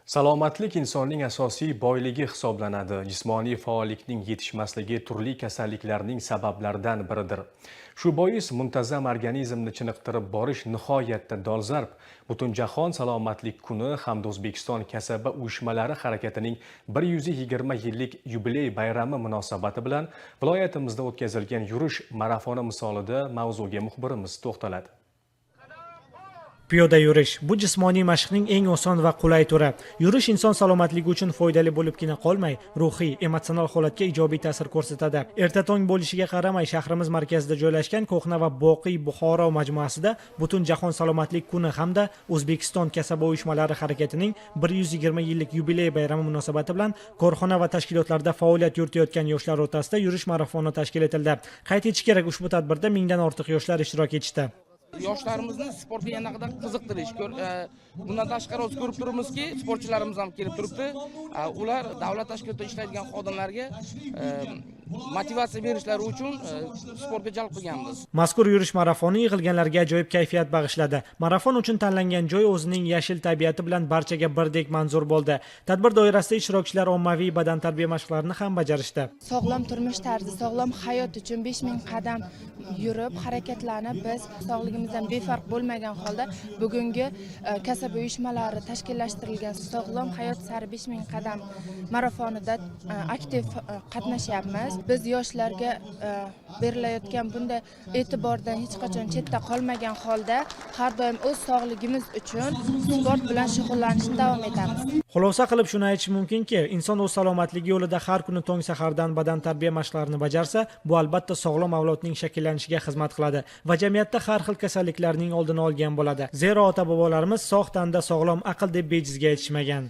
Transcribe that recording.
Salomatlik insonning asosiy boyligi hisoblanadi. Jismoniy faollikning yetishmasligi turli kasalliklarning sabablaridan biridir. Shu bois muntazam organizmni chiniqtirib borish nihoyatda dolzarb. Butunjahon salomatlik kuni hamda O'zbekiston kasaba uyushmalari harakatining 120 yillik yubiley bayrami munosabati bilan viloyatimizda o'tkazilgan yurish marafoni misolida mavzuga muxbirimiz to'xtaladi. Piyoda yurish bu jismoniy mashqning eng oson va qulay turi. Yurish inson salomatligi uchun foydali bo'libgina qolmay, ruhiy, emotsional holatga ijobiy ta'sir ko'rsatadi. Erta tong bo'lishiga qaramay, shahrimiz markazida joylashgan ko'hna va boqiy Buxoro majmuasida butun jahon salomatlik kuni hamda O'zbekiston kasaba uyushmalari harakatining 120 yillik yubiley bayrami munosabati bilan korxona va tashkilotlarda faoliyat yuritayotgan yoshlar o'rtasida yurish marafoni tashkil etildi. Qayd etish kerak, ushbu tadbirda mingdan ortiq yoshlar ishtirok etishdi. Yoshlarimizni sportga yanada qiziqtirish. Bundan tashqari o'zi ko'rib turibmizki, sportchilarimiz ham kelib turibdi. Ular davlat tashkilotida ishlaydigan xodimlarga motivatsiya berishlari uchun sportga jalb qilganmiz. Mazkur yurish marafoni yig'ilganlarga ajoyib kayfiyat bag'ishladi. Marafon uchun tanlangan joy o'zining yashil tabiati bilan barchaga birdek manzur bo'ldi. Tadbir doirasida ishtirokchilar ommaviy badan tarbiya mashqlarini ham bajarishdi. Sog'lom turmush tarzi, sog'lom hayot uchun 5000 qadam yurib, harakatlanib biz sog'ligimizdan befarq bo'lmagan holda bugungi kasaba uyushmalari tashkillashtirilgan sog'lom hayot sari 5000 qadam marafonida aktiv qatnashyapmiz. Biz yoshlarga berilayotgan bunday e'tibordan hech qachon chetda qolmagan holda har doim o'z sog'ligimiz uchun sport bilan shug'ullanishda davom etamiz. Xulosa qilib shuni aytish mumkinki, inson o'z salomatligi yo'lida har kuni tong sahardan badan tarbiya mashqlarini bajarsa, bu albatta sog'lom avlodning shakllanishiga xizmat qiladi va jamiyatda har xil kasalliklarning oldini olgan bo'ladi. Zero ota-bobolarimiz sog' tanda sog'lom aql deb bejizga aytishmagan.